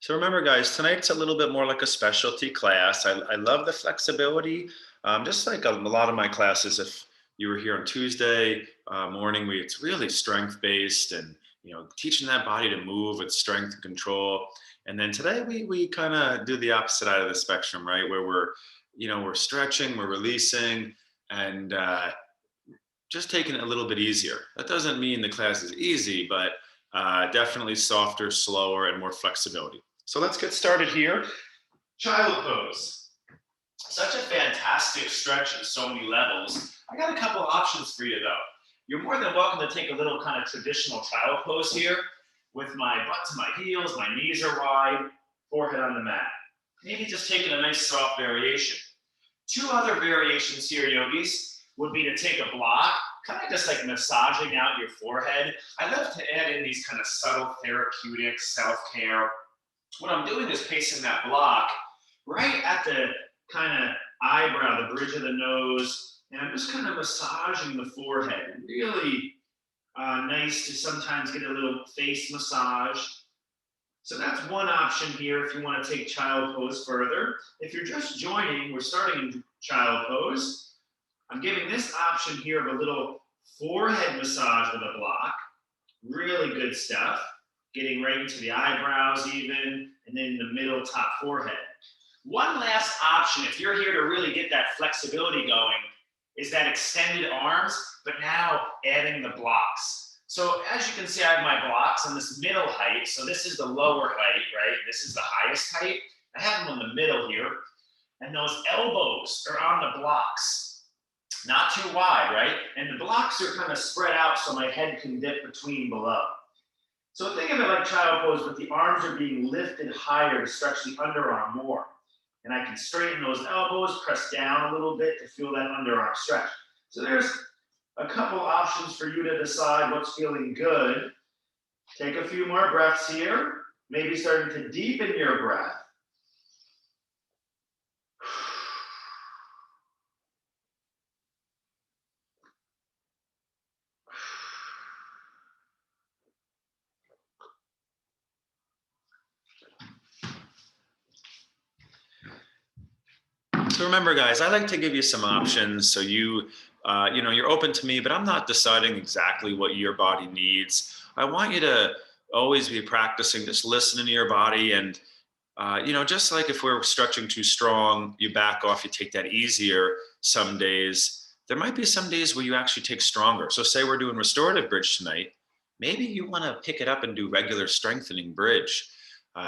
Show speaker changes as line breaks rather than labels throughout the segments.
So remember, guys, tonight's a little bit more like a specialty class. I love the flexibility. Just like a lot of my classes, if you were here on Tuesday morning, it's really strength based and teaching that body to move with strength and control. And then today we kind of do the opposite side of the spectrum, right? Where we're stretching, we're releasing, and just taking it a little bit easier. That doesn't mean the class is easy, but definitely softer, slower, and more flexibility. So let's get started here. Child pose. Such a fantastic stretch at so many levels. I got a couple options for you though. You're more than welcome to take a little kind of traditional child pose here with my butt to my heels, my knees are wide, forehead on the mat. Maybe just taking a nice soft variation. Two other variations here, yogis, would be to take a block, kind of just like massaging out your forehead. I love to add in these kind of subtle therapeutic self-care. What I'm doing is placing that block right at the kind of eyebrow, the bridge of the nose, and I'm just kind of massaging the forehead. Really nice to sometimes get a little face massage. So that's one option here if you want to take child pose further. If you're just joining, we're starting in child pose. I'm giving this option here of a little forehead massage with a block. Really good stuff. Getting right into the eyebrows even, and then the middle top forehead. One last option, if you're here to really get that flexibility going, is that extended arms, but now adding the blocks. So as you can see, I have my blocks on this middle height. So this is the lower height, right? This is the highest height. I have them in the middle here. And those elbows are on the blocks. Not too wide, right? And the blocks are kind of spread out so my head can dip between below. So think of it like child pose, but the arms are being lifted higher to stretch the underarm more. And I can straighten those elbows, press down a little bit to feel that underarm stretch. So there's a couple options for you to decide what's feeling good. Take a few more breaths here, maybe starting to deepen your breath. So remember, guys, I like to give you some options so you're open to me, but I'm not deciding exactly what your body needs. I want you to always be practicing just listening to your body and just like if we're stretching too strong, you back off, you take that easier some days. There might be some days where you actually take stronger. So say we're doing restorative bridge tonight. Maybe you want to pick it up and do regular strengthening bridge.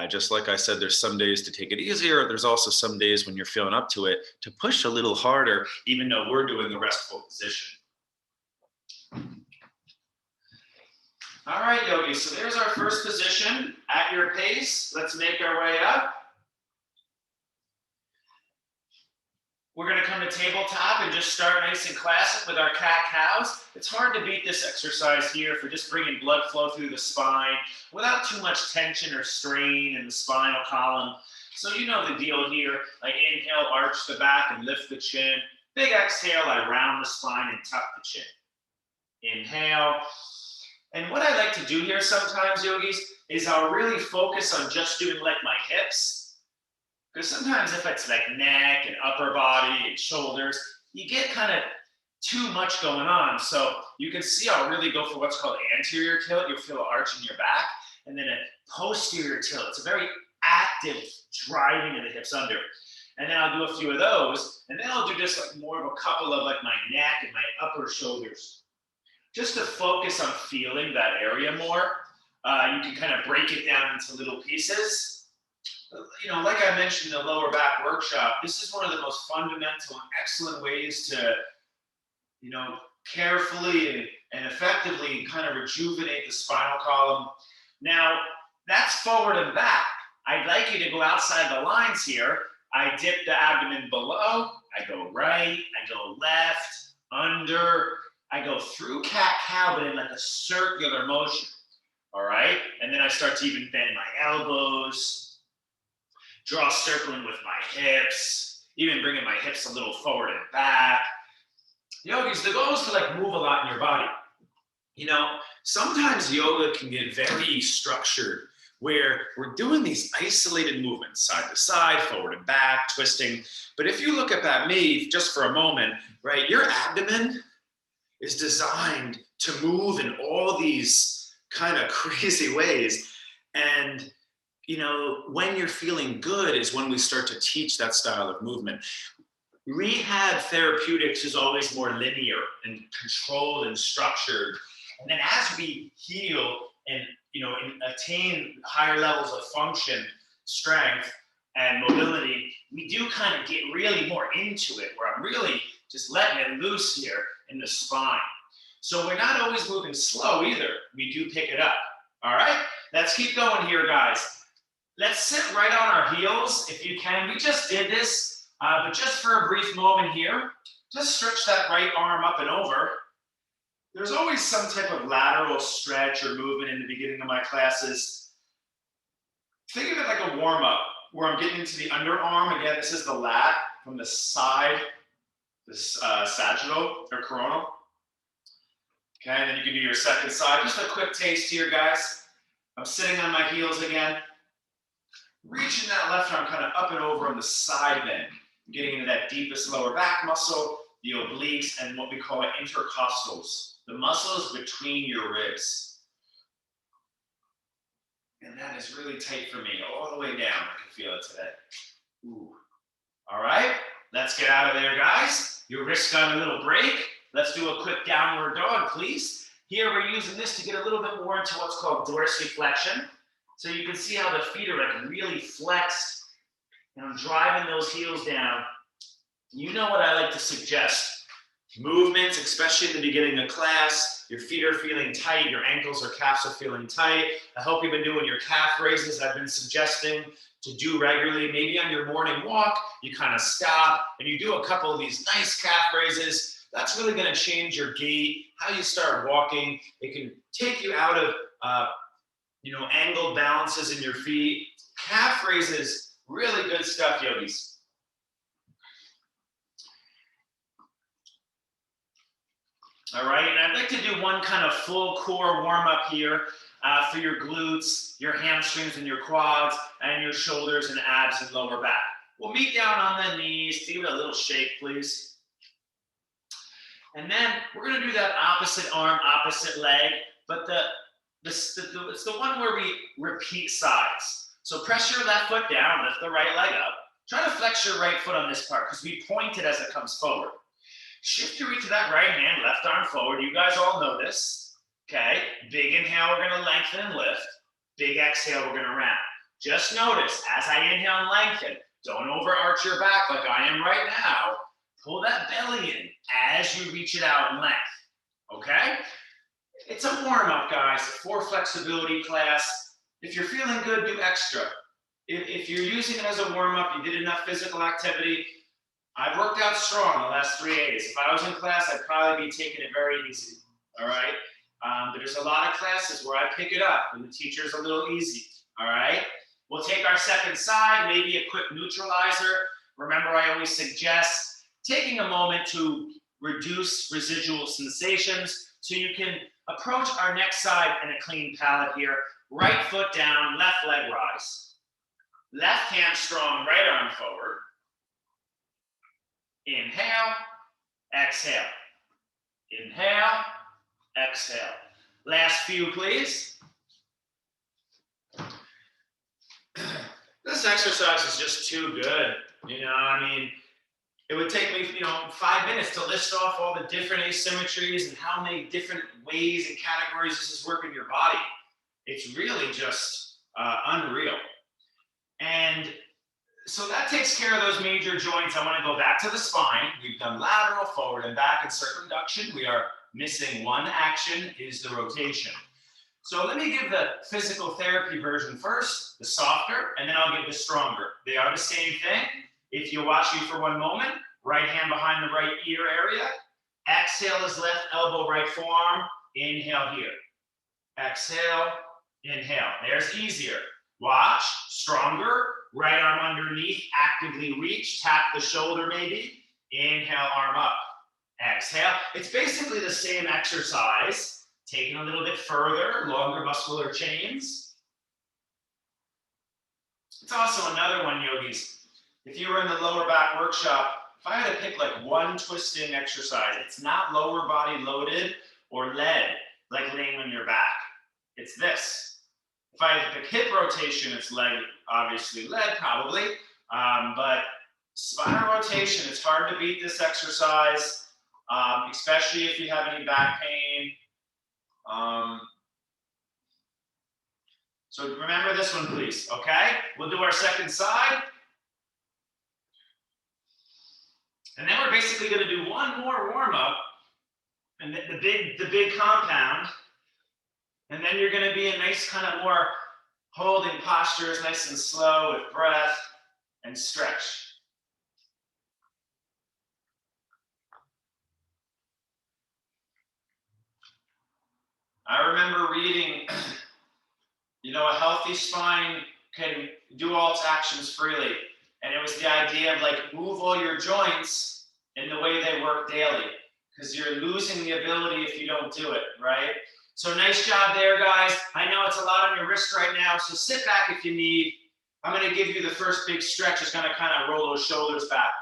Just like I said, there's some days to take it easier. There's also some days when you're feeling up to it to push a little harder, even though we're doing the restful position. All right, yogis, so there's our first position. At your pace, let's make our way up. We're going to come to tabletop and just start nice and classic with our cat-cows. It's hard to beat this exercise here for just bringing blood flow through the spine without too much tension or strain in the spinal column. So you know the deal here. I inhale, arch the back and lift the chin. Big exhale, I round the spine and tuck the chin. Inhale. And what I like to do here sometimes, yogis, is I'll really focus on just doing like my hips. Because sometimes if it's like neck and upper body and shoulders, you get kind of too much going on. So you can see I'll really go for what's called anterior tilt. You'll feel an arch in your back. And then a posterior tilt. It's a very active driving of the hips under. And then I'll do a few of those. And then I'll do just like more of a couple of like my neck and my upper shoulders. Just to focus on feeling that area more. You can kind of break it down into little pieces. Like I mentioned in the lower back workshop, this is one of the most fundamental and excellent ways to, carefully and effectively kind of rejuvenate the spinal column. Now, that's forward and back. I'd like you to go outside the lines here. I dip the abdomen below, I go right, I go left, under, I go through cat-cow, but in like a circular motion, all right? And then I start to even bend my elbows, draw circling with my hips, even bringing my hips a little forward and back. Yogis, the goal is to like move a lot in your body. Sometimes yoga can get very structured where we're doing these isolated movements, side to side, forward and back, twisting. But if you look at me just for a moment, right, your abdomen is designed to move in all these kind of crazy ways. And, you know, when you're feeling good is when we start to teach that style of movement. Rehab therapeutics is always more linear and controlled and structured. And then as we heal and, you know, attain higher levels of function, strength, and mobility, we do kind of get really more into it, where I'm really just letting it loose here in the spine. So we're not always moving slow either. We do pick it up. All right, let's keep going here, guys. Let's sit right on our heels if you can. We just did this, but just for a brief moment here, just stretch that right arm up and over. There's always some type of lateral stretch or movement in the beginning of my classes. Think of it like a warm-up, where I'm getting into the underarm. Again, this is the lat from the side, this sagittal or coronal. Okay, and then you can do your second side. Just a quick taste here, guys. I'm sitting on my heels again. Reaching that left arm kind of up and over on the side bend. Getting into that deepest lower back muscle, the obliques, and what we call intercostals, the muscles between your ribs. And that is really tight for me, all the way down. I can feel it today. Ooh. All right, let's get out of there, guys. Your wrist got a little break. Let's do a quick downward dog, please. Here we're using this to get a little bit more into what's called dorsiflexion. So you can see how the feet are like really flexed, and I'm driving those heels down. You know what I like to suggest. Movements, especially in the beginning of class, your feet are feeling tight, your ankles or calves are feeling tight. I hope you've been doing your calf raises I've been suggesting to do regularly. Maybe on your morning walk, you kind of stop and you do a couple of these nice calf raises. That's really going to change your gait, how you start walking. It can take you out of angled balances in your feet. Calf raises, really good stuff, yogis. All right, and I'd like to do one kind of full core warm up here for your glutes, your hamstrings and your quads, and your shoulders and abs and lower back. We'll meet down on the knees. Give it a little shake, please. And then we're going to do that opposite arm, opposite leg, but it's the one where we repeat sides. So press your left foot down, lift the right leg up. Try to flex your right foot on this part because we point it as it comes forward. Shift your reach to that right hand, left arm forward. You guys all know this. Okay, big inhale, we're going to lengthen and lift. Big exhale, we're going to round. Just notice, as I inhale and lengthen, don't overarch your back like I am right now. Pull that belly in as you reach it out in length. Okay? It's a warm-up, guys, for flexibility class. If you're feeling good, do extra. If you're using it as a warm-up, you did enough physical activity. I've worked out strong the last 3 days. If I was in class, I'd probably be taking it very easy, all right? But there's a lot of classes where I pick it up and the teacher's a little easy, all right? We'll take our second side, maybe a quick neutralizer. Remember, I always suggest taking a moment to reduce residual sensations so you can approach our next side in a clean palate here. Right foot down, left leg rise. Left hand strong, right arm forward. Inhale, exhale. Inhale, exhale. Last few, please. This exercise is just too good. I mean, it would take me, 5 minutes to list off all the different asymmetries and how many different ways and categories this is working your body. It's really just unreal. And so that takes care of those major joints. I want to go back to the spine. We've done lateral, forward and back, and circumduction. We are missing one action, is the rotation. So let me give the physical therapy version first, the softer, and then I'll give the stronger. They are the same thing. If you watch me for one moment, right hand behind the right ear area. Exhale is left elbow, right forearm. Inhale here. Exhale, inhale. There's easier. Watch, stronger. Right arm underneath, actively reach, tap the shoulder maybe. Inhale, arm up. Exhale. It's basically the same exercise, taken a little bit further, longer muscular chains. It's also another one, yogis. If you were in the lower back workshop, if I had to pick like one twisting exercise, it's not lower body loaded or lead, like laying on your back. It's this. If I had to pick hip rotation, it's leg, obviously lead probably, but spinal rotation, it's hard to beat this exercise, especially if you have any back pain. So remember this one, please, okay? We'll do our second side. And then we're basically gonna do one more warm-up, and the big compound, and then you're gonna be in nice kind of more holding postures, nice and slow with breath and stretch. I remember reading, you know, a healthy spine can do all its actions freely. And it was the idea of like move all your joints in the way they work daily, because you're losing the ability if you don't do it, right? So nice job there, guys. I know it's a lot on your wrist right now, so sit back if you need. I'm gonna give you the first big stretch. It's gonna kind of roll those shoulders back.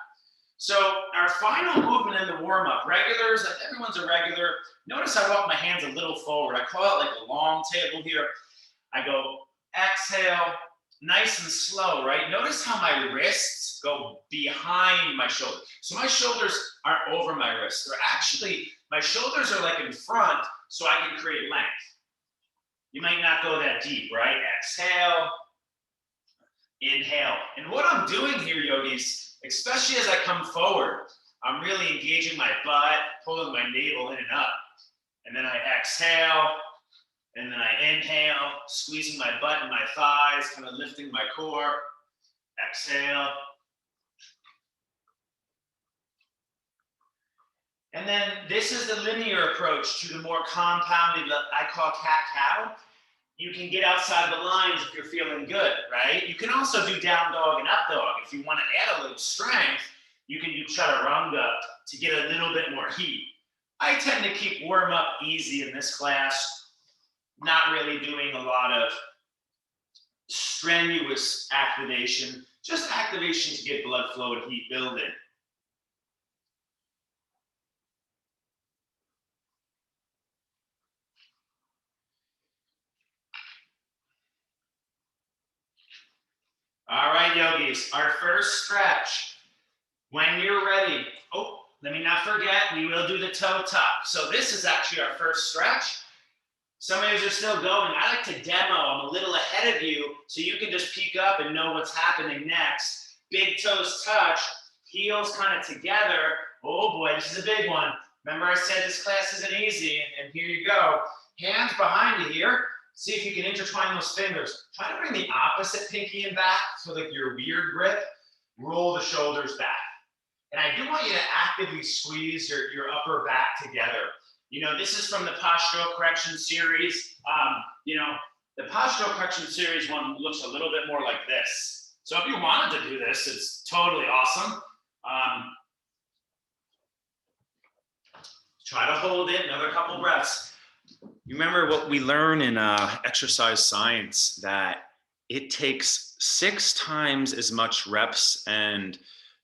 So our final movement in the warm-up, regulars, everyone's a regular. Notice I walk my hands a little forward. I call it like a long table here. I go exhale, nice and slow, right? Notice how my wrists go behind my shoulders. So my shoulders aren't over my wrists. They're actually, my shoulders are like in front so I can create length. You might not go that deep, right? Exhale, inhale. And what I'm doing here, yogis, especially as I come forward, I'm really engaging my butt, pulling my navel in and up. And then I exhale, and then I inhale, squeezing my butt and my thighs, kind of lifting my core. Exhale. And then this is the linear approach to the more compounded, I call cat-cow. You can get outside the lines if you're feeling good, right? You can also do down dog and up dog. If you want to add a little strength, you can do chaturanga to get a little bit more heat. I tend to keep warm up easy in this class, not really doing a lot of strenuous activation, just activation to get blood flow and heat building. All right, yogis, our first stretch. When you're ready, oh, let me not forget, we will do the toe tuck. So this is actually our first stretch. Some of you are still going. I like to demo. I'm a little ahead of you, so you can just peek up and know what's happening next. Big toes touch, heels kind of together. Oh boy, this is a big one. Remember I said this class isn't easy, and here you go. Hands behind you here. See if you can intertwine those fingers. Try to bring the opposite pinky in back, so like your weird grip. Roll the shoulders back. And I do want you to actively squeeze your upper back together. You know, this is from the postural correction series. You know, the postural correction series one looks a little bit more like this. So if you wanted to do this, it's totally awesome. Try to hold it, another couple breaths. You remember what we learn in exercise science, that it takes 6 times as much reps and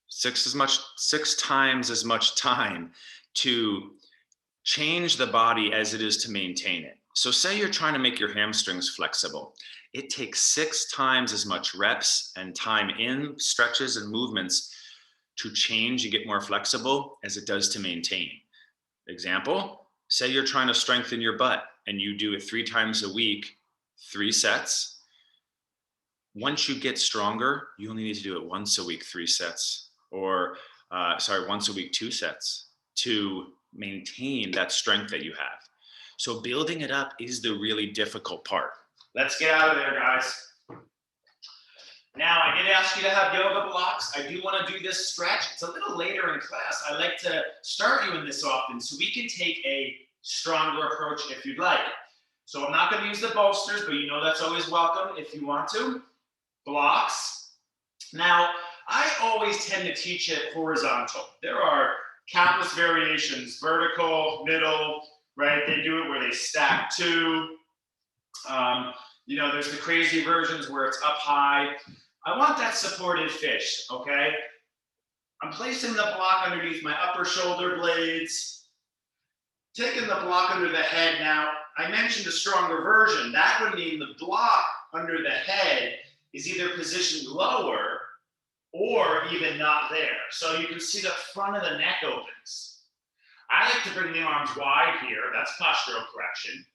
6 times as much time to change the body as it is to maintain it. So say you're trying to make your hamstrings flexible. It takes 6 times as much reps and time in stretches and movements to change and get more flexible as it does to maintain. Example, say you're trying to strengthen your butt and you do it 3 times a week, 3 sets. Once you get stronger, you only need to do it once a week, 3 sets, or once a week, 2 sets to maintain that strength that you have. So building it up is the really difficult part. Let's get out of there, guys. Now, I did ask you to have yoga blocks. I do want to do this stretch. It's a little later in class. I like to start you in this often so we can take a stronger approach if you'd like. So I'm not going to use the bolsters, but you know that's always welcome if you want to. Blocks. Now, I always tend to teach it horizontal. There are countless variations, vertical, middle, right? They do it where they stack 2. You know, there's the crazy versions where it's up high.
I want that supported fish, okay? I'm placing the block underneath my upper shoulder blades, taking the block under the head. Now, I mentioned a stronger version. That would mean the block under the head is either positioned lower or even not there. So you can see the front of the neck opens. I like to bring the arms wide here. That's postural correction.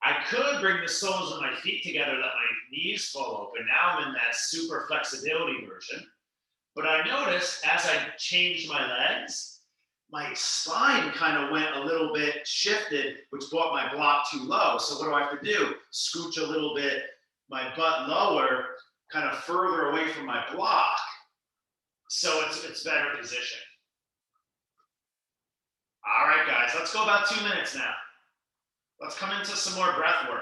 I could bring the soles of my feet together, let my knees fall open. Now I'm in that super flexibility version. But I noticed as I changed my legs, my spine kind of went a little bit shifted, which brought my block too low. So what do I have to do? Scooch a little bit, my butt lower, kind of further away from my block. So it's better position. All right, guys, let's go about 2 minutes now. Let's come into some more breath work.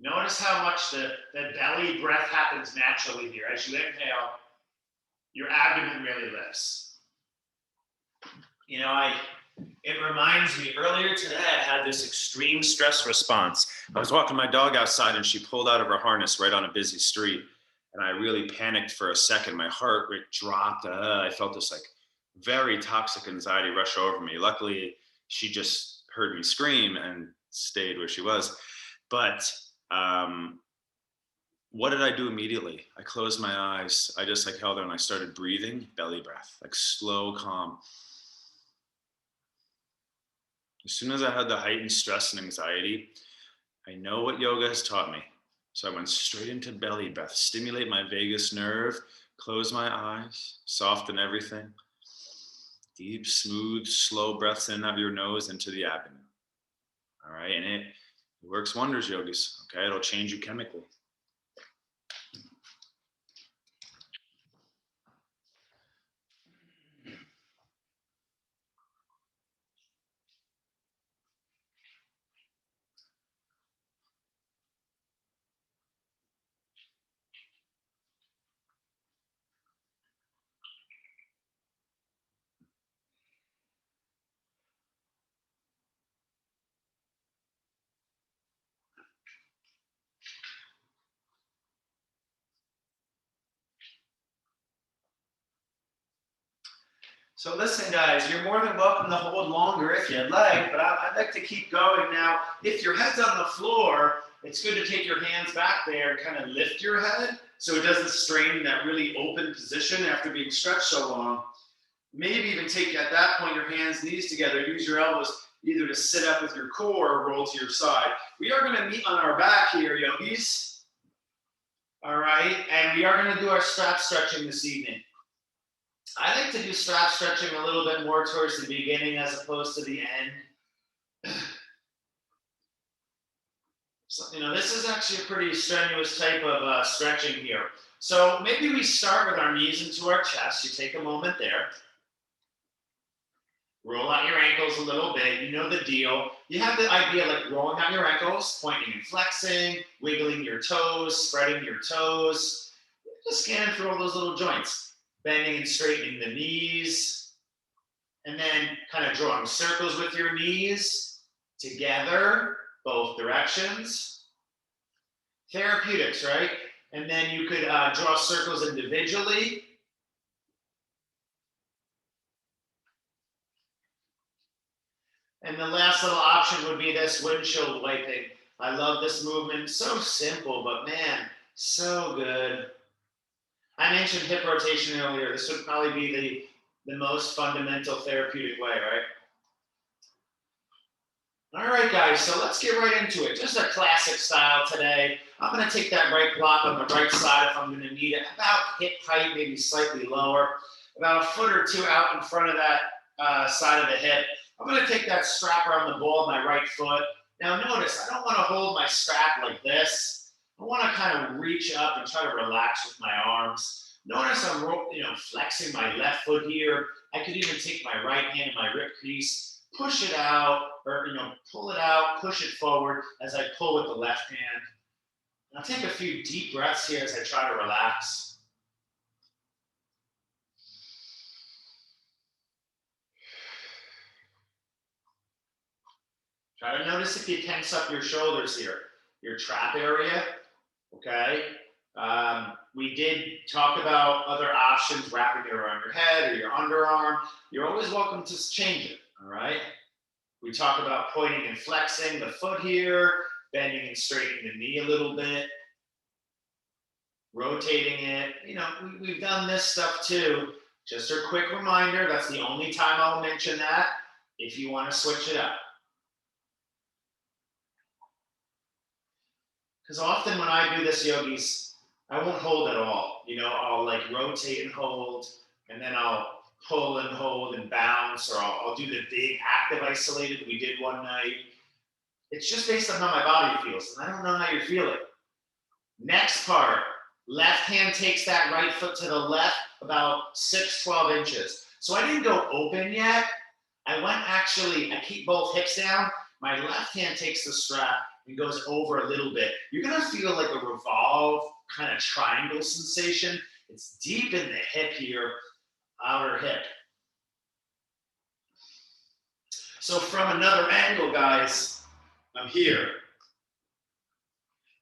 Notice how much the belly breath happens naturally here. As you inhale, your abdomen really lifts. You know, it reminds me, earlier today, I had this extreme stress response. I was walking my dog outside and she pulled out of her harness right on a busy street. And I really panicked for a second. My heart rate dropped. I felt this like very toxic anxiety rush over me. Luckily, she just heard me scream and stayed where she was. But what did I do immediately? I closed my eyes. I just like held her and I started breathing, belly breath, like slow, calm. As soon as I had the heightened stress and anxiety, I know what yoga has taught me. So I went straight into belly breath, stimulate my vagus nerve, close my eyes, soften everything. Deep, smooth, slow breaths in and out of your nose into the abdomen. All right, and it works wonders, yogis. Okay, it'll change you chemically. So listen, guys, you're more than welcome to hold longer if you'd like, but I'd like to keep going now. If your head's on the floor, it's good to take your hands back there and kind of lift your head so it doesn't strain in that really open position after being stretched so long. Maybe even take, at that point, your hands, knees together. Use your elbows either to sit up with your core or roll to your side. We are going to meet on our back here, yogis. All right, and we are going to do our strap stretching this evening. I like to do strap stretching a little bit more towards the beginning as opposed to the end. So, you know, this is actually a pretty strenuous type of stretching here. So maybe we start with our knees into our chest. You take a moment there. Roll out your ankles a little bit. You know the deal. You have the idea like rolling out your ankles, pointing and flexing, wiggling your toes, spreading your toes. Just scanning through all those little joints. Bending and straightening the knees, and then kind of drawing circles with your knees together, both directions. Therapeutics, right? And then you could draw circles individually. And the last little option would be this windshield wiping. I love this movement. So simple, but man, so good. I mentioned hip rotation earlier. This would probably be the most fundamental therapeutic way, right? All right, guys, so let's get right into it. Just a classic style today. I'm going to take that right block on the right side if I'm going to need it, about hip height, maybe slightly lower, about a foot or two out in front of that side of the hip. I'm going to take that strap around the ball of my right foot. Now notice, I don't want to hold my strap like this. I want to kind of reach up and try to relax with my arms. Notice I'm flexing my left foot here. I could even take my right hand in my rib crease, push it out, or pull it out, push it forward as I pull with the left hand. I'll take a few deep breaths here as I try to relax. Try to notice if you tense up your shoulders here. your trap area, okay? We did talk about other options, wrapping it around your head or your underarm. You're always welcome to change it, all right? We talk about pointing and flexing the foot here, bending and straightening the knee a little bit, rotating it. You know, we've done this stuff too. Just a quick reminder, that's the only time I'll mention that if you want to switch it up. Because often when I do this, yogis, I won't hold at all. You know, I'll like rotate and hold, and then I'll pull and hold and bounce, or I'll do the big active isolated we did one night. It's just based on how my body feels, and I don't know how you're feeling. Next part, left hand takes that right foot to the left about 6-12 inches. So I didn't go open yet. I keep both hips down. My left hand takes the strap and goes over a little bit. You're gonna feel like a revolve kind of triangle sensation. It's deep in the hip here, outer hip. So from another angle, guys, I'm here.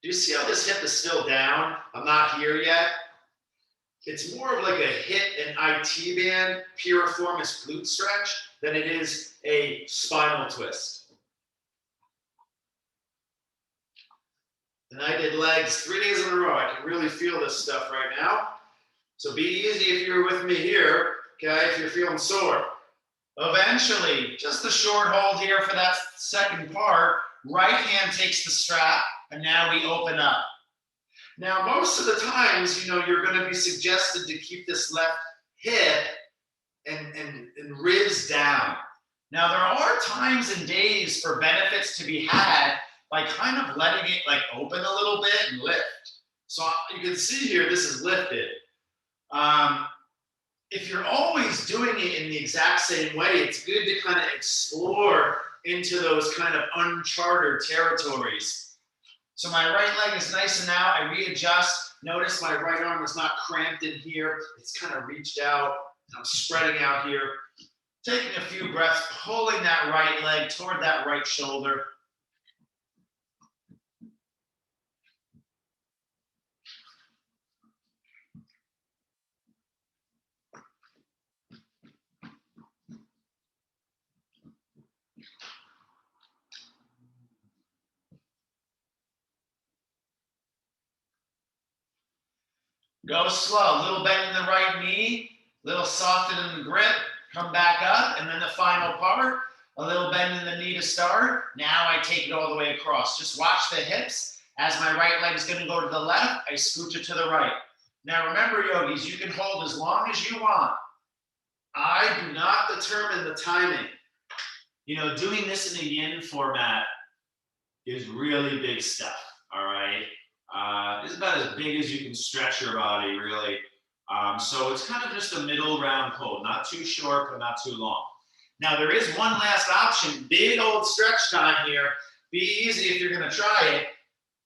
Do you see how this hip is still down? I'm not here yet. It's more of like a hip and IT band piriformis glute stretch than it is a spinal twist. And I did legs 3 days in a row. I can really feel this stuff right now. So be easy if you're with me here, okay, if you're feeling sore. Eventually, just a short hold here for that second part. Right hand takes the strap, and now we open up. Now, most of the times, you know, you're going to be suggested to keep this left hip and ribs down. Now, there are times and days for benefits to be had by kind of letting it like open a little bit and lift. So you can see here, this is lifted. If you're always doing it in the exact same way, it's good to kind of explore into those kind of uncharted territories. So my right leg is nice and out. I readjust. Notice my right arm is not cramped in here. It's kind of reached out. I'm spreading out here. Taking a few breaths, pulling that right leg toward that right shoulder. Go slow, a little bend in the right knee, a little soften in the grip, come back up, and then the final part, a little bend in the knee to start. Now I take it all the way across. Just watch the hips. As my right leg is gonna go to the left, I scooch it to the right. Now remember, yogis, you can hold as long as you want. I do not determine the timing. You know, doing this in a yin format is really big stuff, all right? It's about as big as you can stretch your body, really. So it's kind of just a middle round pull, not too short, but not too long. Now there is one last option, big old stretch time here. Be easy if you're gonna try it.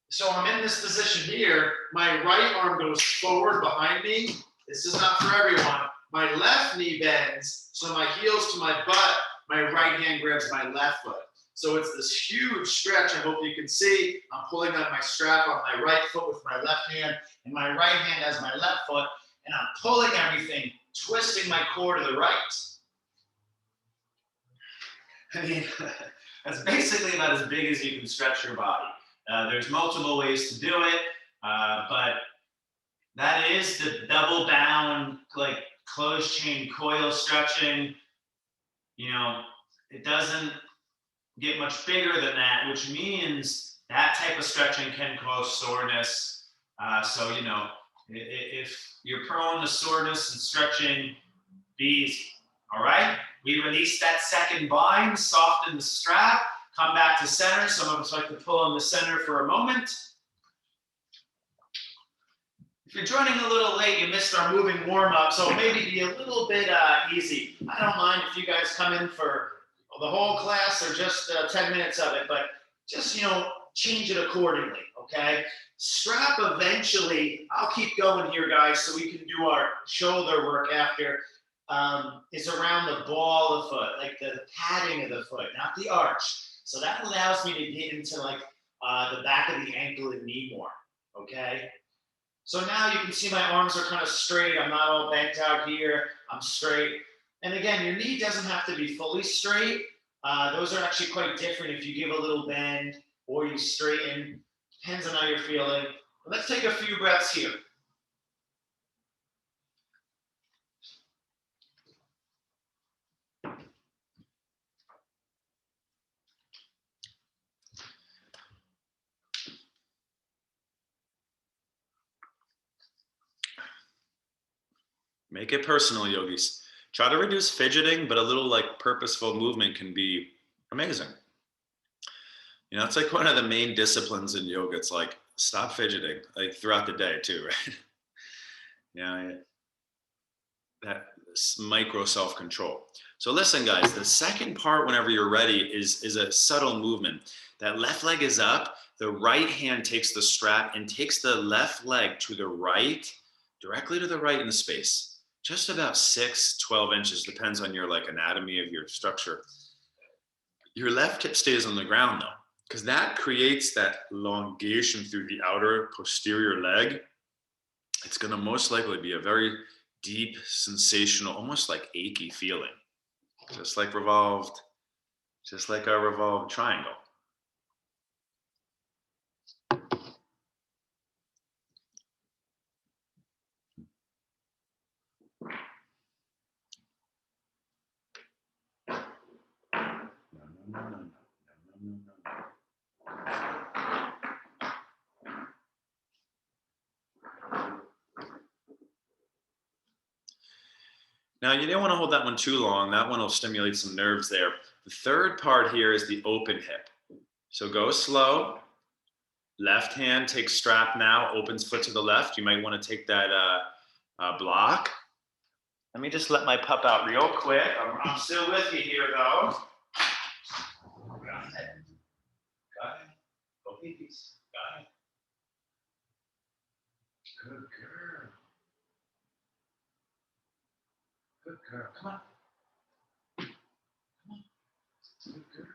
So I'm in this position here. My right arm goes forward behind me. This is not for everyone. My left knee bends, so my heel's to my butt. My right hand grabs my left foot. So it's this huge stretch. I hope you can see. I'm pulling on my strap on my right foot with my left hand, and my right hand has my left foot, and I'm pulling everything, twisting my core to the right. I mean, that's basically about as big as you can stretch your body. There's multiple ways to do it, but that is the double bound, like closed chain coil stretching. You know, it doesn't get much bigger than that, which means that type of stretching can cause soreness. So, you know, if you're prone to soreness and stretching, be easy, all right? We release that second bind, soften the strap, come back to center. Some of us like to pull on the center for a moment. If you're joining a little late, you missed our moving warm-up, so maybe be a little bit easy. I don't mind if you guys come in for the whole class or just 10 minutes of it, but just, you know, change it accordingly, okay? Strap eventually, I'll keep going here, guys, so we can do our shoulder work after, is around the ball of the foot, like the padding of the foot, not the arch. So that allows me to get into like the back of the ankle and knee more, okay? So now you can see my arms are kind of straight. I'm not all bent out here. I'm straight. And again, your knee doesn't have to be fully straight. Those are actually quite different if you give a little bend or you straighten. Depends on how you're feeling. But let's take a few breaths here.
Make it personal, yogis. Try to reduce fidgeting, but a little like purposeful movement can be amazing. You know, it's like one of the main disciplines in yoga. It's like stop fidgeting, like throughout the day too, right? Yeah, that micro self-control. So listen, guys, the second part, whenever you're ready, is a subtle movement. That left leg is up, the right hand takes the strap and takes the left leg to the right, directly to the right in the space. Just about 6-12 inches, depends on your like anatomy of your structure. Your left hip stays on the ground though, because that creates that elongation through the outer posterior leg. It's going to most likely be a very deep, sensational, almost like achy feeling, just like revolved, just like our revolved triangle. Now, you don't want to hold that one too long. That one will stimulate some nerves there. The third part here is the open hip. So go slow. Left hand takes strap now, opens foot to the left. You might want to take that block. Let me just let my pup out real quick. I'm still with you here, though. Got it. Got it. Go babies. Got it. Good girl. Good girl. Come on. Come on. Good girl.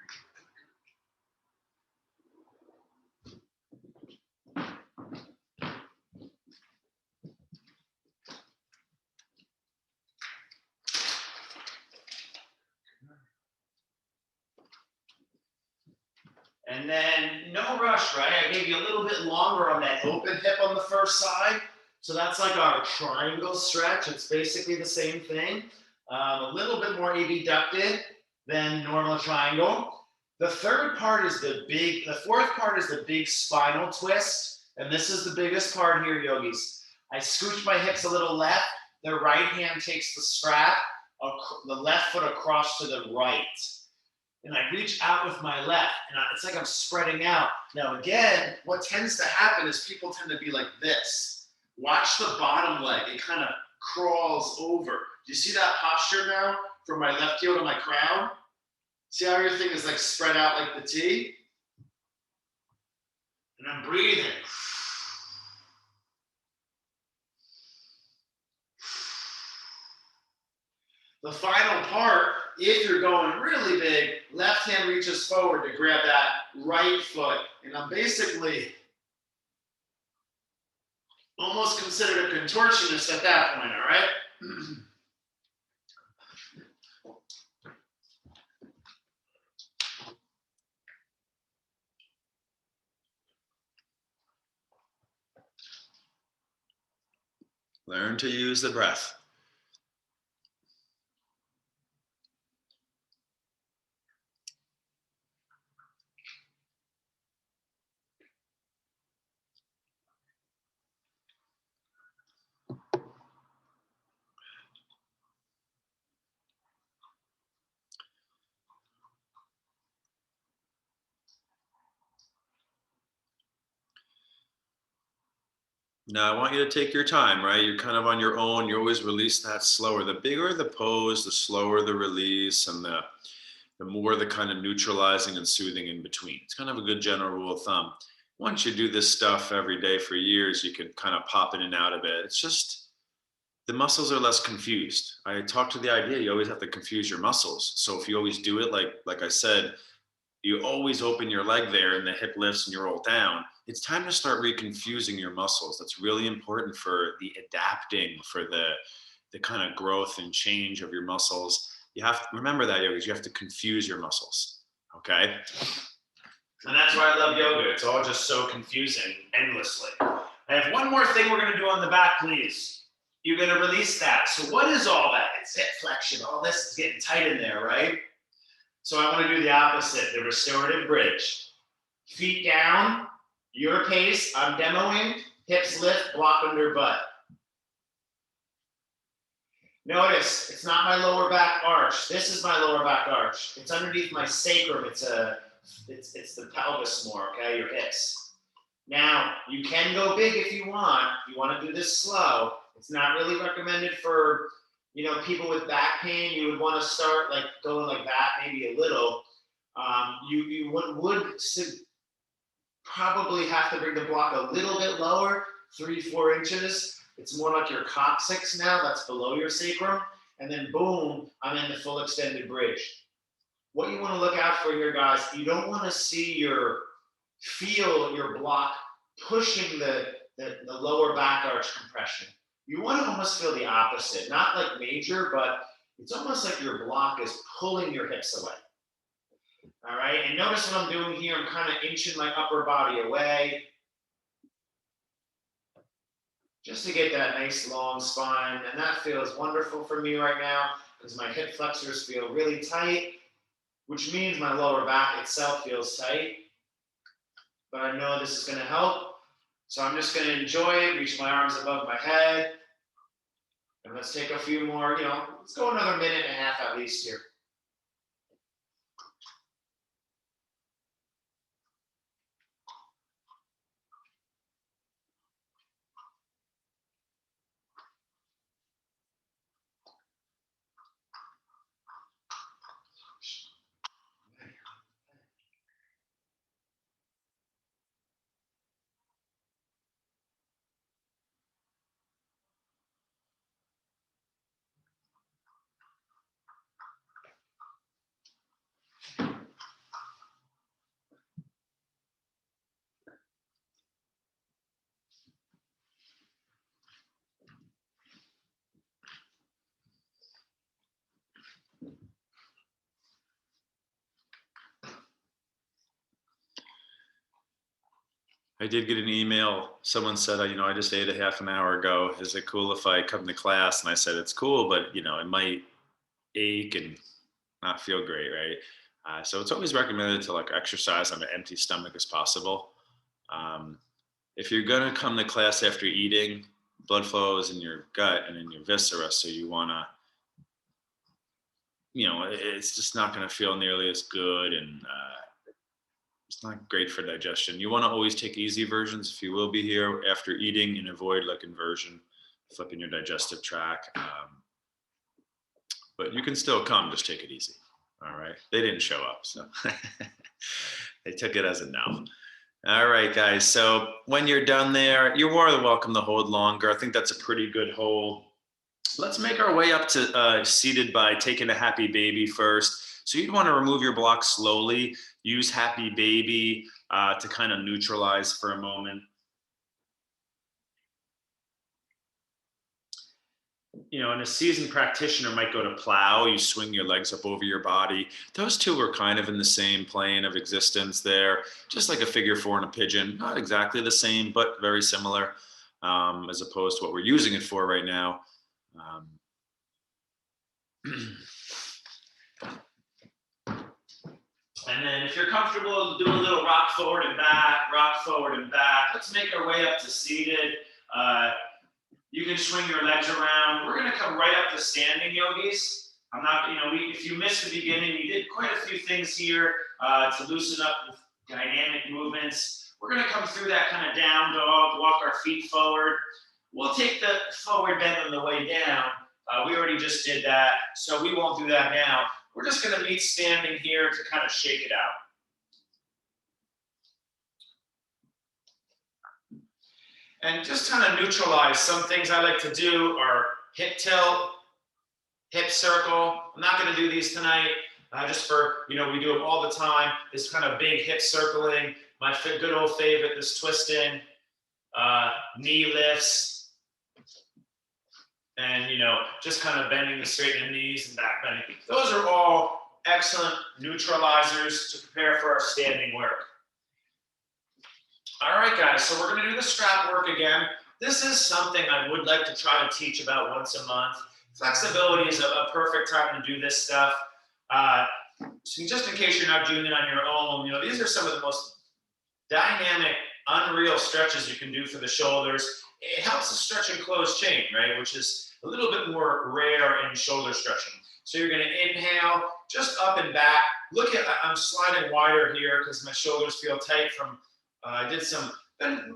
And then no rush, right? I gave you a little bit longer on that open hip on the first side. So that's like our triangle stretch. It's basically the same thing. A little bit more abducted than normal triangle. The fourth part is the big spinal twist. And this is the biggest part here, yogis. I scooch my hips a little left. The right hand takes the strap, the left foot across to the right. And I reach out with my left, and it's like I'm spreading out. Now, again, what tends to happen is people tend to be like this. Watch the bottom leg. It kind of crawls over. Do you see that posture now from my left heel to my crown? See how everything is like spread out like the T? And I'm breathing. The final part, if you're going really big, left hand reaches forward to grab that right foot. And I'm basically almost considered a contortionist at that point, all right?
Learn to use the breath. Now, I want you to take your time, right? You're kind of on your own. You always release that slower. The bigger the pose, the slower the release, and the more the kind of neutralizing and soothing in between. It's kind of a good general rule of thumb. Once you do this stuff every day for years, you can kind of pop in and out of it. It's just the muscles are less confused. I talk to the idea you always have to confuse your muscles. So if you always do it, like I said, you always open your leg there and the hip lifts and you roll down. It's time to start reconfusing your muscles. That's really important for the adapting, for the kind of growth and change of your muscles. You have to remember that, yogis, you have to confuse your muscles. Okay. And that's why I love yoga. It's all just so confusing endlessly. I have one more thing we're going to do on the back, please. You're going to release that. So what is all that? It's hip flexion. All this is getting tight in there, right? So I want to do the opposite, the restorative bridge. Feet down, your pace. I'm demoing. Hips lift, block under butt. Notice, it's not my lower back arch. This is my lower back arch. It's underneath my sacrum. It's the pelvis more, okay, your hips. Now, you can go big if you want. You want to do this slow. It's not really recommended for, people with back pain. You would want to start like going like that, maybe a little. You would probably have to bring the block a little bit lower, 3-4 inches. It's more like your coccyx now, that's below your sacrum. And then boom, I'm in the full extended bridge. What you want to look out for here, guys, you don't want to feel your block pushing the lower back arch compression. You want to almost feel the opposite, not like major, but it's almost like your block is pulling your hips away. All right, and notice what I'm doing here. I'm kind of inching my upper body away, just to get that nice long spine. And that feels wonderful for me right now because my hip flexors feel really tight, which means my lower back itself feels tight. But I know this is going to help. So I'm just going to enjoy it, reach my arms above my head. And let's take a few more, let's go another minute and a half at least here. I did get an email. Someone said, I just ate a half an hour ago. Is it cool if I come to class? And I said, it's cool, but it might ache and not feel great, right? So it's always recommended to exercise on an empty stomach as possible. If you're gonna come to class after eating, blood flow is in your gut and in your viscera, so you wanna, it's just not gonna feel nearly as good, and it's not great for digestion. You want to always take easy versions if you will be here after eating, and avoid inversion, flipping your digestive tract. But you can still come, just take it easy. All right. They didn't show up, so they took it as a no. All right, guys. So when you're done there, you're more than welcome to hold longer. I think that's a pretty good hold. Let's make our way up to seated by taking a happy baby first. So you'd want to remove your block slowly. Use happy baby to kind of neutralize for a moment. And a seasoned practitioner might go to plow. You swing your legs up over your body. Those two are kind of in the same plane of existence there, just like a figure four and a pigeon. Not exactly the same, but very similar, as opposed to what we're using it for right now. And then if you're comfortable, do a little rock forward and back, rock forward and back. Let's make our way up to seated. You can swing your legs around. We're going to come right up to standing, yogis. I'm not, if you missed the beginning, we did quite a few things here to loosen up with dynamic movements. We're going to come through that kind of down dog, walk our feet forward. We'll take the forward bend on the way down. We already just did that, so we won't do that now. We're just going to meet standing here to kind of shake it out. And just kind of neutralize. Some things I like to do are hip tilt, hip circle. I'm not going to do these tonight.
just for, we do them all the time. This kind of big hip circling, my good old favorite, this twisting, knee lifts, and, just kind of bending the straightening knees and back bending. Those are all excellent neutralizers to prepare for our standing work. All right, guys, so we're going to do the strap work again. This is something I would like to try to teach about once a month. Flexibility is a perfect time to do this stuff. So just in case you're not doing it on your own, these are some of the most dynamic, unreal stretches you can do for the shoulders. It helps to stretch in closed chain, right? Which is a little bit more rare in shoulder stretching. So you're going to inhale, just up and back. Look at, I'm sliding wider here because my shoulders feel tight from, been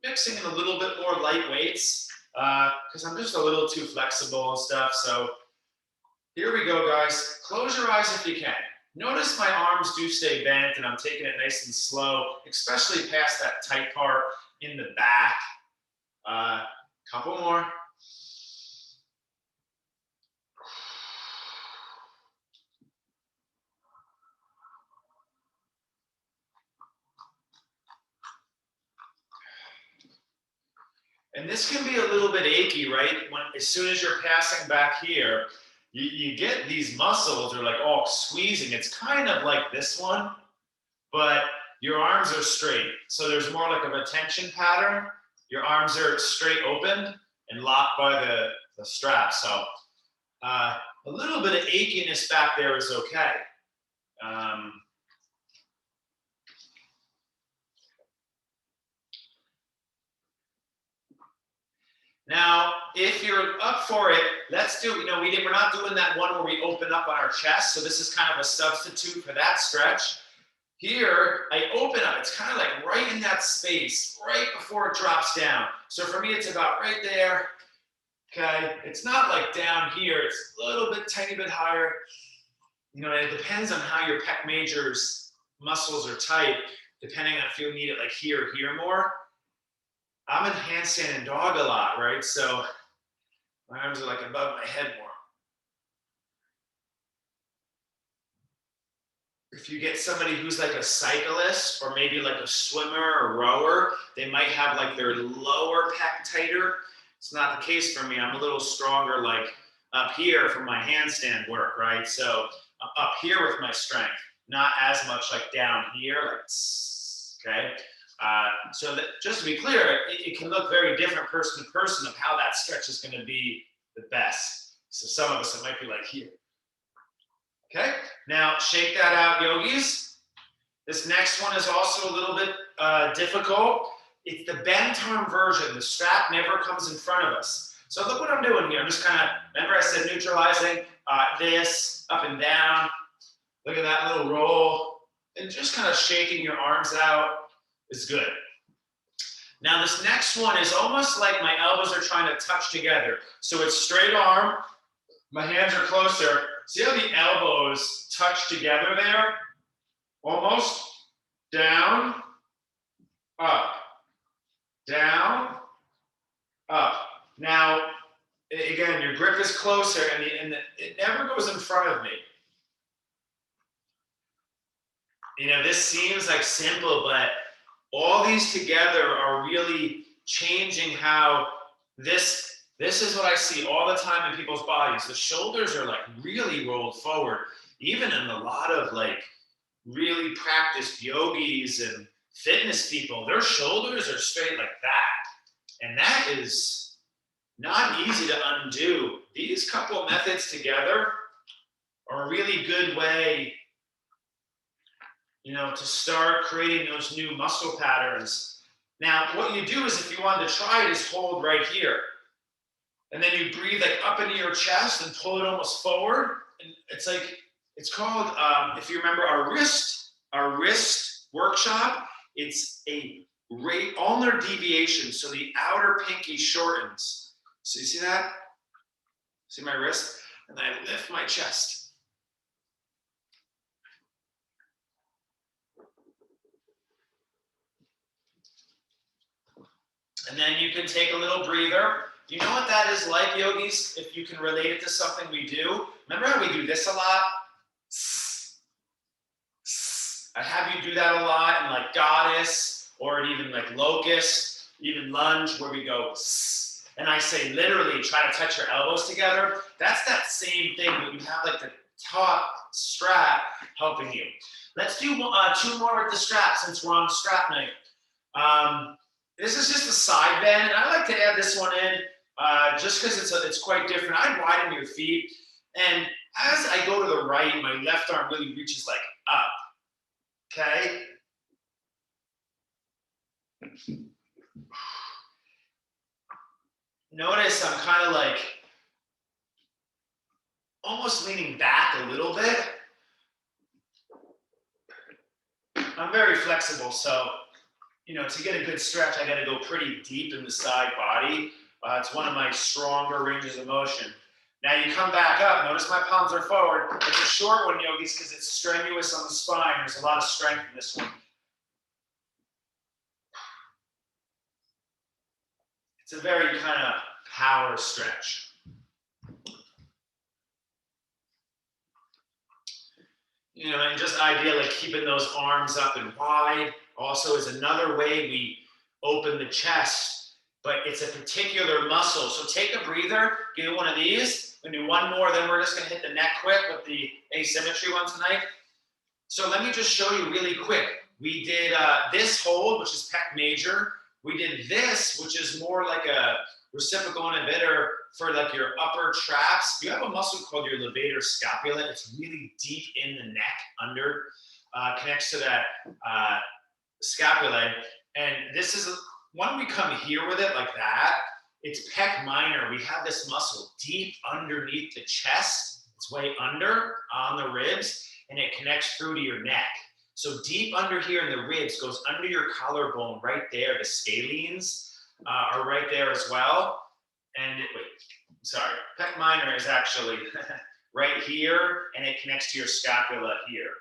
mixing in a little bit more light weights because I'm just a little too flexible and stuff. So here we go, guys. Close your eyes if you can. Notice my arms do stay bent and I'm taking it nice and slow, especially past that tight part in the back. Couple more. And this can be a little bit achy, right? As soon as you're passing back here, you get these muscles are like all squeezing. It's kind of like this one, but your arms are straight. So there's more like a retention pattern. Your arms are straight open and locked by the strap. So a little bit of achiness back there is okay. Now, if you're up for it, let's do, we're not doing that one where we open up on our chest. So this is kind of a substitute for that stretch. Here, I open up. It's kind of like right in that space, right before it drops down. So for me, it's about right there. Okay, it's not like down here. It's a little bit, tiny bit higher. It depends on how your pec major's muscles are tight, depending on if you need it like here or here more. I'm in handstand and dog a lot, right? So my arms are like above my head more. If you get somebody who's like a cyclist or maybe like a swimmer or rower, they might have like their lower pec tighter. It's not the case for me. I'm a little stronger like up here from my handstand work, right? So I'm up here with my strength, not as much like down here, like, okay? So that, just to be clear, it can look very different person to person of how that stretch is going to be the best. So some of us, it might be like here. Okay, now shake that out, yogis. This next one is also a little bit difficult. It's the bent arm version. The strap never comes in front of us. So look what I'm doing here. I'm just kind of, remember I said neutralizing this up and down. Look at that little roll. And just kind of shaking your arms out is good. Now this next one is almost like my elbows are trying to touch together. So it's straight arm, my hands are closer. See how the elbows touch together there? Almost. Down, up, down, up. Now, again, your grip is closer and it never goes in front of me. This seems like simple, but all these together are really changing how this is what I see all the time in people's bodies. The shoulders are like really rolled forward. Even in a lot of like really practiced yogis and fitness people, their shoulders are straight like that. And that is not easy to undo. These couple methods together are a really good way, to start creating those new muscle patterns. Now, what you do is if you wanted to try it is hold right here. And then you breathe like up into your chest and pull it almost forward. And it's like, it's called, if you remember our wrist workshop, it's a ulnar deviation. So the outer pinky shortens. So you see that? See my wrist? And then I lift my chest. And then you can take a little breather. You know what that is like, yogis? If you can relate it to something we do. Remember how we do this a lot? I have you do that a lot in like goddess or even like locust, even lunge where we go and I say literally try to touch your elbows together. That's that same thing, but you have like the top strap helping you. Let's do 2 more with the strap since we're on strap night. This is just a side bend, and I like to add this one in just because it's quite different. I widen your feet, and as I go to the right, my left arm really reaches like up. Okay. Notice I'm kind of like almost leaning back a little bit. I'm very flexible, so to get a good stretch, I got to go pretty deep in the side body. It's one of my stronger ranges of motion. Now you come back up. Notice my palms are forward. It's a short one, yogis, because it's strenuous on the spine. There's a lot of strength in this one. It's a very kind of power stretch. And just idea like keeping those arms up and wide also is another way we open the chest, but it's a particular muscle. So take a breather, do one of these, we're gonna do one more, then we're just gonna hit the neck quick with the asymmetry one tonight. So let me just show you really quick. We did this hold, which is pec major. We did this, which is more like a reciprocal inhibitor for like your upper traps. You have a muscle called your levator scapula. It's really deep in the neck under, connects to that scapula. And this is, why don't we come here with it like that? It's pec minor. We have this muscle deep underneath the chest. It's way under on the ribs, and it connects through to your neck. So deep under here in the ribs goes under your collarbone right there. The scalenes are right there as well. And pec minor is actually right here, and it connects to your scapula here.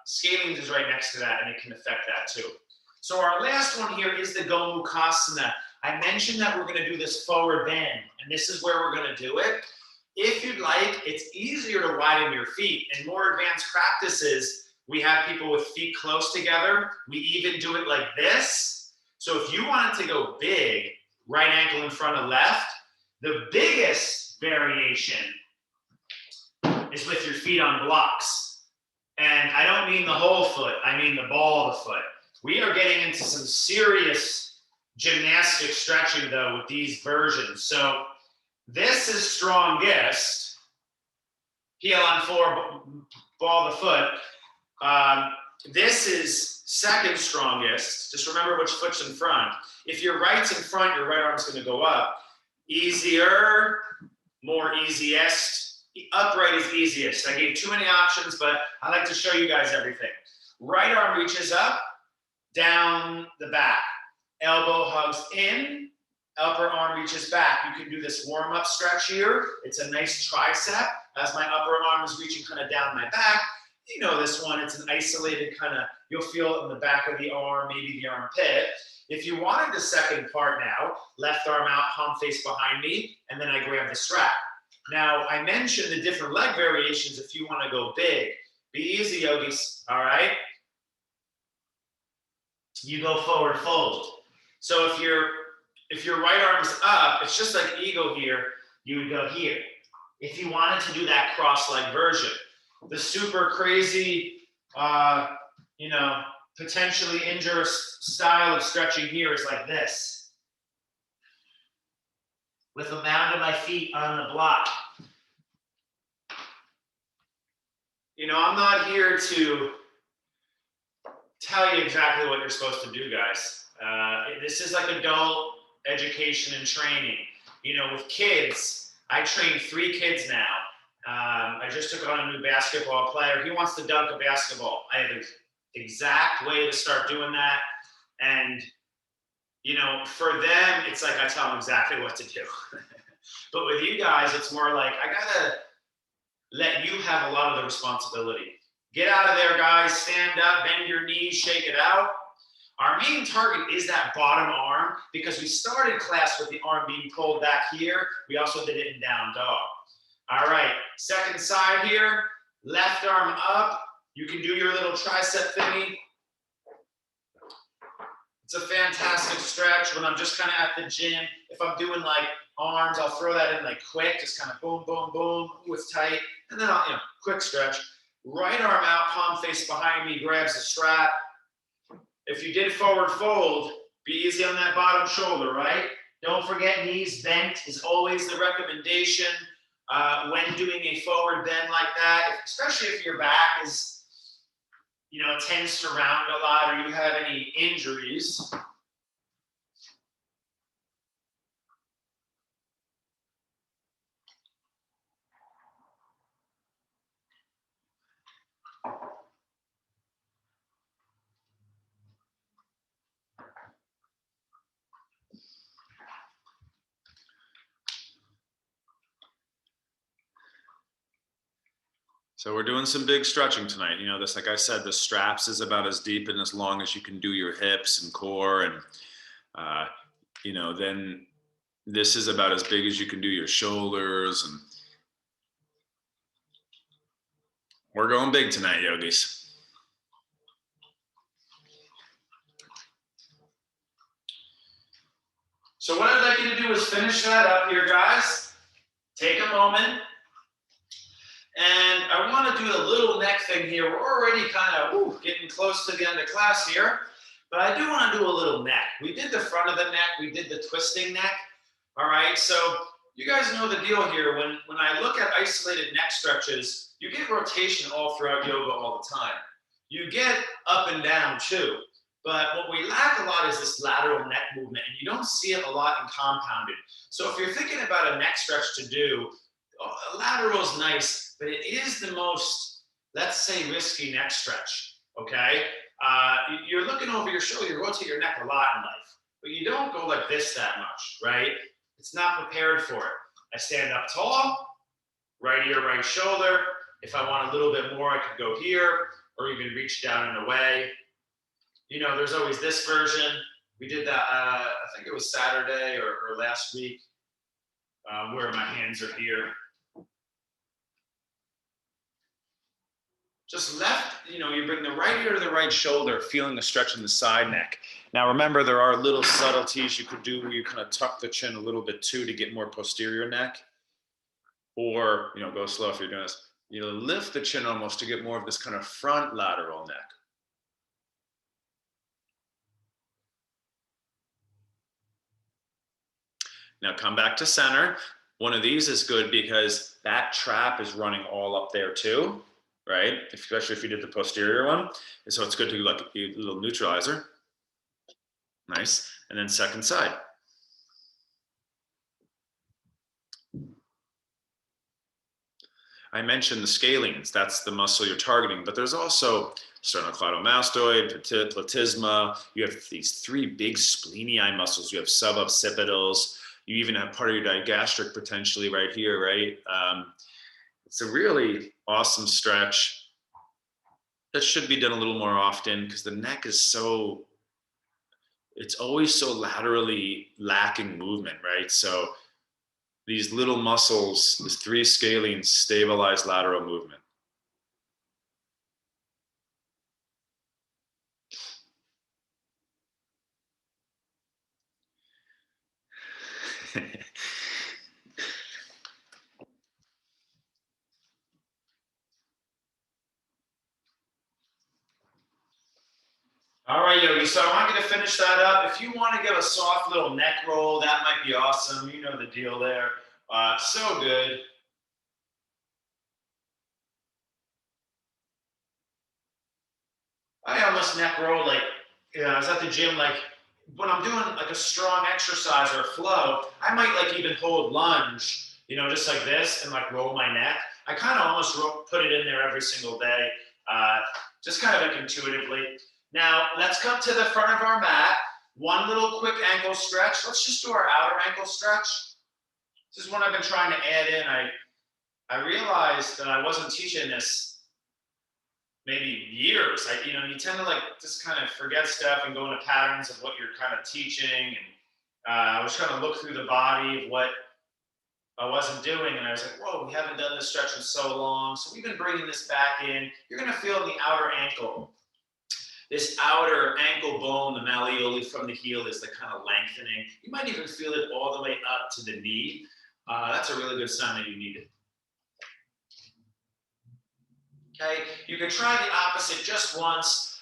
Scalenes is right next to that, and it can affect that too. So our last one here is the Gomukhasana. I mentioned that we're going to do this forward bend, and this is where we're going to do it. If you'd like, it's easier to widen your feet. In more advanced practices, we have people with feet close together. We even do it like this. So if you wanted to go big, right ankle in front of left, the biggest variation is with your feet on blocks. And I don't mean the whole foot, I mean the ball of the foot. We are getting into some serious gymnastic stretching though with these versions. So this is strongest, heel on floor, ball of the foot. This is second strongest. Just remember which foot's in front. If your right's in front, your right arm's going to go up. Easier, more easiest. Upright is easiest. I gave too many options, but I like to show you guys everything. Right arm reaches up, down the back. Elbow hugs in, upper arm reaches back. You can do this warm-up stretch here. It's a nice tricep as my upper arm is reaching kind of down my back. You know this one, it's an isolated kind of, you'll feel it in the back of the arm, maybe the armpit. If you wanted the second part now, left arm out, palm face behind me, and then I grab the strap. Now, I mentioned the different leg variations if you want to go big. Be easy, yogis, all right? You go forward fold. So if your right arm's up, it's just like ego here, you would go here. If you wanted to do that cross leg version, the super crazy, potentially injurious style of stretching here is like this. With a mound of my feet on the block. I'm not here to tell you exactly what you're supposed to do, guys. This is like adult education and training. With kids, I train 3 kids now. I just took on a new basketball player. He wants to dunk a basketball. I have an exact way to start doing that. And, for them, it's like I tell them exactly what to do. But with you guys, it's more like I got to let you have a lot of the responsibility. Get out of there, guys. Stand up, bend your knees, shake it out. Our main target is that bottom arm because we started class with the arm being pulled back here. We also did it in down dog. All right, second side here, left arm up, You can do your little tricep thingy. It's a fantastic stretch when I'm just kind of at the gym. If I'm doing like arms, I'll throw that in like quick, just kind of boom, boom, boom. Ooh, it's tight. And then I'll, quick stretch. Right arm out, palm face behind me, grabs the strap. If you did forward fold, be easy on that bottom shoulder, right? Don't forget knees bent is always the recommendation when doing a forward bend like that, especially if your back is, tends to round a lot or you have any injuries.
So we're doing some big stretching tonight. This, like I said, the straps is about as deep and as long as you can do your hips and core. And, then this is about as big as you can do your shoulders. And we're going big tonight, yogis.
So what I'd like you to do is finish that up here, guys. Take a moment. And I want to do a little neck thing here. We're already kind of getting close to the end of class here, but I do want to do a little neck. We did the front of the neck. We did the twisting neck. All right, so you guys know the deal here. When I look at isolated neck stretches, you get rotation all throughout yoga all the time. You get up and down too, but what we lack a lot is this lateral neck movement, and you don't see it a lot in compounded. So if you're thinking about a neck stretch to do, lateral is nice, but it is the most, let's say, risky neck stretch, okay? You're looking over your shoulder, you rotate your neck a lot in life, but you don't go like this that much, right? It's not prepared for it. I stand up tall, right ear, right shoulder. If I want a little bit more, I could go here, or even reach down and away. There's always this version. We did that, I think it was Saturday or last week, where my hands are here. Just left, you bring the right ear to the right shoulder, feeling the stretch in the side neck. Now remember, there are little subtleties you could do where you kind of tuck the chin a little bit too to get more posterior neck. Or, go slow if you're doing this. Lift the chin almost to get more of this kind of front lateral neck. Now come back to center. One of these is good because that trap is running all up there too. Right? Especially if you did the posterior one. And so it's good to do like a little neutralizer. Nice. And then second side. I mentioned the scalenes. That's the muscle you're targeting, but there's also sternocleidomastoid, platysma. You have these three big splenii muscles. You have suboccipitals. You even have part of your digastric potentially right here, right? It's a really awesome stretch that should be done a little more often because the neck is it's always so laterally lacking movement, right? So these little muscles, these three scalenes, stabilize lateral movement. All right, Yogi, so I want you to finish that up. If you want to give a soft little neck roll, that might be awesome. You know the deal there. So good. I almost neck roll like, I was at the gym, like when I'm doing like a strong exercise or a flow, I might like even hold lunge, just like this and like roll my neck. I kind of almost put it in there every single day, just kind of like intuitively. Now, let's come to the front of our mat. One little quick ankle stretch. Let's just do our outer ankle stretch. This is one I've been trying to add in. I realized that I wasn't teaching this maybe years. You tend to like just kind of forget stuff and go into patterns of what you're kind of teaching. And I was trying to look through the body of what I wasn't doing, and I was like, whoa, we haven't done this stretch in so long. So we've been bringing this back in. You're gonna feel the outer ankle. This outer ankle bone, the malleoli from the heel, is the kind of lengthening. You might even feel it all the way up to the knee. That's a really good sign that you need it. Okay, you can try the opposite just once.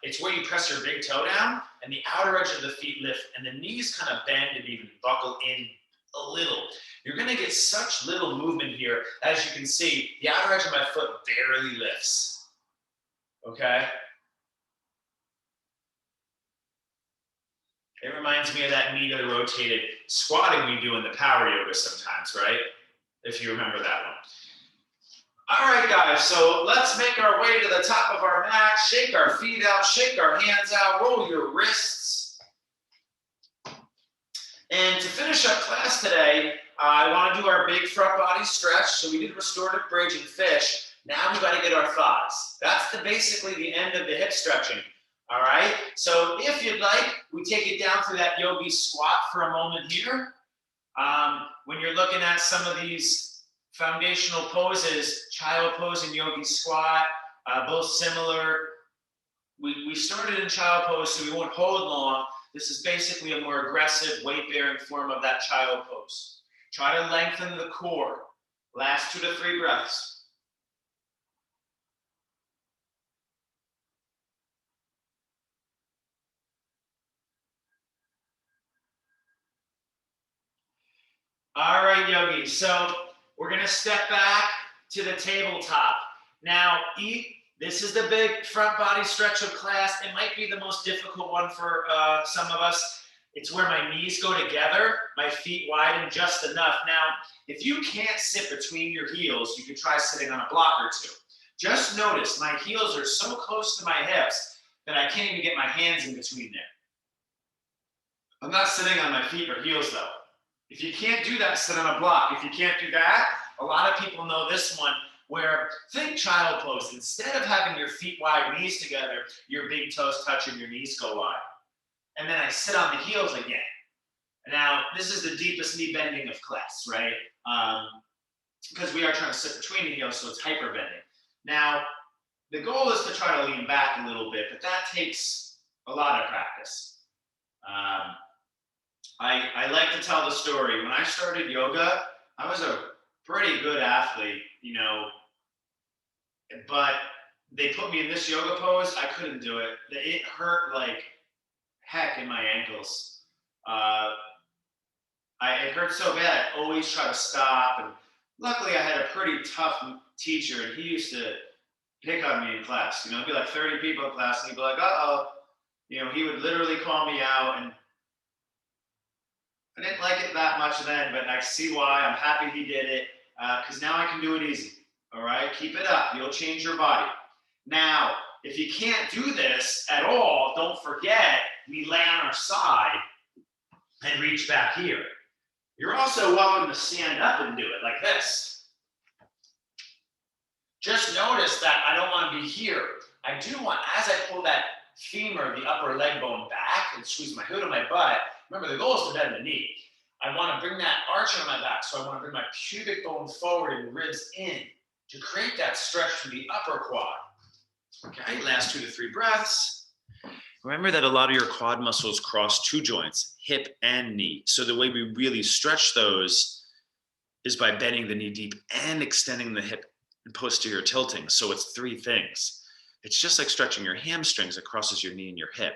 It's where you press your big toe down and the outer edge of the feet lift and the knees kind of bend and even buckle in a little. You're gonna get such little movement here. As you can see, the outer edge of my foot barely lifts, okay? It reminds me of that knee to the rotated squatting we do in the power yoga sometimes, right? If you remember that one. All right, guys, so let's make our way to the top of our mat. Shake our feet out, shake our hands out, roll your wrists. And to finish up class today, I want to do our big front body stretch. So we did restorative bridge and fish. Now we've got to get our thighs. That's basically the end of the hip stretching. All right, so if you'd like, we take it down through that yogi squat for a moment here. When you're looking at some of these foundational poses, child pose and yogi squat, both similar. We started in child pose, so we won't hold long. This is basically a more aggressive, weight-bearing form of that child pose. Try to lengthen the core. Last 2 to 3 breaths. All right, yogis. So we're going to step back to the tabletop. Now, this is the big front body stretch of class. It might be the most difficult one for some of us. It's where my knees go together, my feet widen just enough. Now, if you can't sit between your heels, you can try sitting on a block or two. Just notice my heels are so close to my hips that I can't even get my hands in between there. I'm not sitting on my feet or heels though. If you can't do that, sit on a block. If you can't do that, a lot of people know this one where think child pose. Instead of having your feet wide, knees together, your big toes touch and your knees go wide. And then I sit on the heels again. Now, this is the deepest knee bending of class, right? Because we are trying to sit between the heels, so it's hyper bending. Now, the goal is to try to lean back a little bit, but that takes a lot of practice. I like to tell the story. When I started yoga, I was a pretty good athlete, you know, but they put me in this yoga pose. I couldn't do it. It hurt like heck in my ankles. It hurt so bad. I always try to stop. And luckily, I had a pretty tough teacher, and he used to pick on me in class. You know, it'd be like 30 people in class, and he'd be like, "Uh-oh." You know, he would literally call me out, and I didn't like it that much then, but I see why. I'm happy he did it because now I can do it easy. All right, keep it up. You'll change your body. Now, if you can't do this at all, don't forget we lay on our side and reach back here. You're also welcome to stand up and do it like this. Just notice that I don't want to be here. I do want, as I pull that femur, the upper leg bone back and squeeze my hood on my butt, remember the goal is to bend the knee. I want to bring that arch on my back, so I want to bring my pubic bone forward and ribs in to create that stretch from the upper quad. Okay, last 2 to 3 breaths. Remember that a lot of your quad muscles cross 2 joints, hip and knee. So the way we really stretch those is by bending the knee deep and extending the hip and posterior tilting. So it's 3 things. It's just like stretching your hamstrings. It crosses your knee and your hip.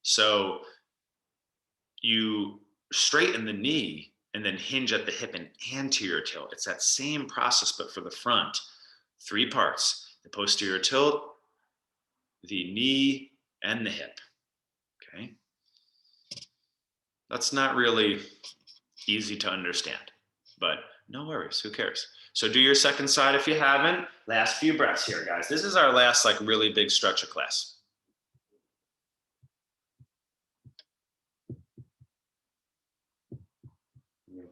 So you straighten the knee and then hinge at the hip and anterior tilt. It's that same process, but for the front. 3 parts: the posterior tilt, the knee, and the hip. Okay. That's not really easy to understand, but no worries. Who cares? So do your second side if you haven't. Last few breaths here, guys. This is our last like really big stretch of class.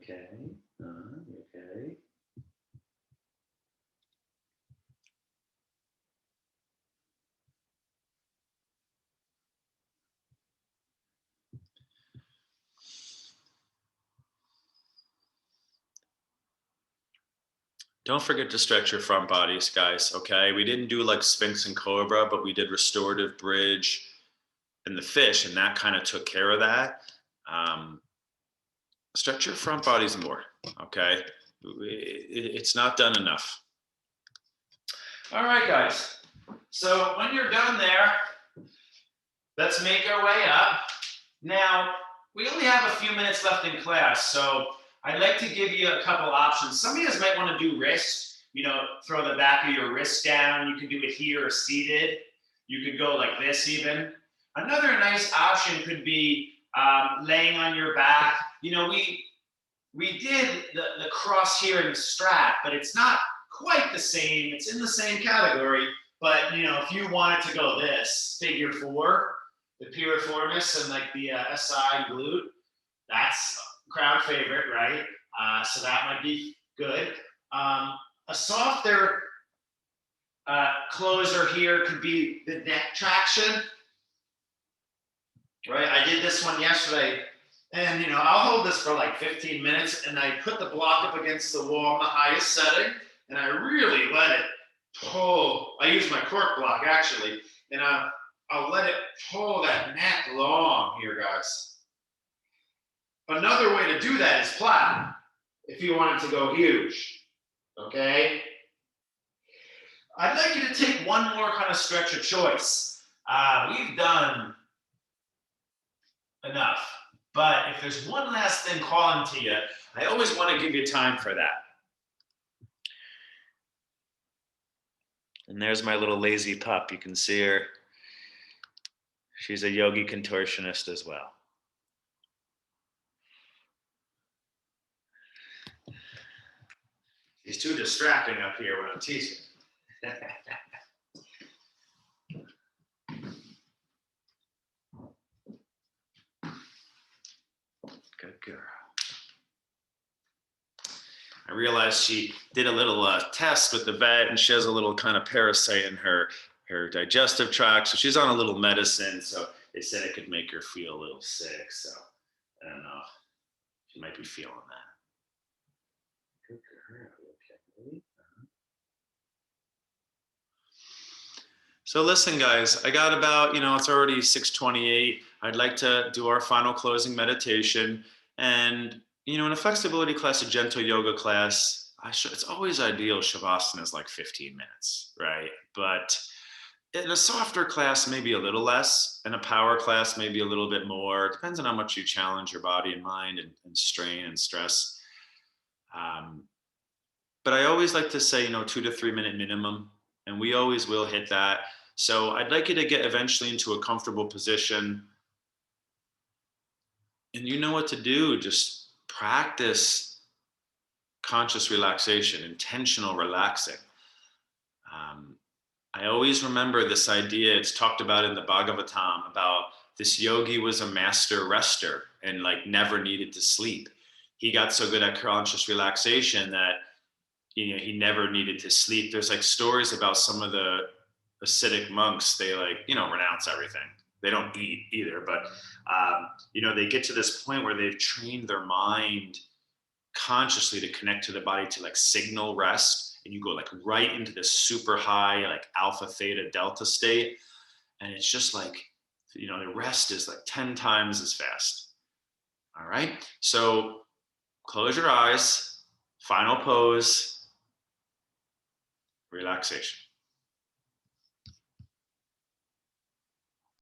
Okay. Okay.
Don't forget to stretch your front bodies, guys, okay? We didn't do like Sphinx and Cobra, but we did restorative bridge and the fish, and that kind of took care of that. Um, Stretch your front bodies more, okay? It's not done enough. All right, guys. So when you're done there, let's make our way up. Now, we only have a few minutes left in class, so I'd like to give you a couple options. Some of you guys might want to do wrist, throw the back of your wrist down. You can do it here or seated. You could go like this even. Another nice option could be laying on your back. We did the cross here in the strap, but it's not quite the same. It's in the same category, but if you wanted to go this, figure 4, the piriformis and like the SI glute, that's crowd favorite, right? So that might be good. A softer closer here could be the neck traction, right? I did this one yesterday, and I'll hold this for like 15 minutes, and I put the block up against the wall in the highest setting, and I really let it pull. I use my cork block actually, and I'll let it pull that neck long here, guys. Another way to do that is flat, if you want it to go huge, okay? I'd like you to take one more kind of stretch of choice. We've done enough, but if there's one last thing calling to you, I always want to give you time for that. And there's my little lazy pup. You can see her. She's a yogi contortionist as well. She's too distracting up here when I'm teaching. Good girl. I realized she did a little test with the vet, and she has a little kind of parasite in her digestive tract. So she's on a little medicine. So they said it could make her feel a little sick. So I don't know. She might be feeling that. Good girl. Okay. So listen, guys, I got about, it's already 6:28. I'd like to do our final closing meditation. And, in a flexibility class, a gentle yoga class, it's always ideal Shavasana is like 15 minutes, right? But in a softer class, maybe a little less. In a power class, maybe a little bit more. It depends on how much you challenge your body and mind and strain and stress. But I always like to say, 2 to 3 minute minimum, and we always will hit that. So I'd like you to get eventually into a comfortable position. And you know what to do. Just practice conscious relaxation, intentional relaxing. I always remember this idea. It's talked about in the Bhagavatam about this yogi was a master rester and like never needed to sleep. He got so good at conscious relaxation that he never needed to sleep. There's like stories about some of the Hasidic monks. They renounce everything. They don't eat either, but they get to this point where they've trained their mind consciously to connect to the body to like signal rest, and you go like right into this super high like alpha, theta, delta state, and it's just like the rest is like 10 times as fast. All right, so close your eyes, final pose, relaxation.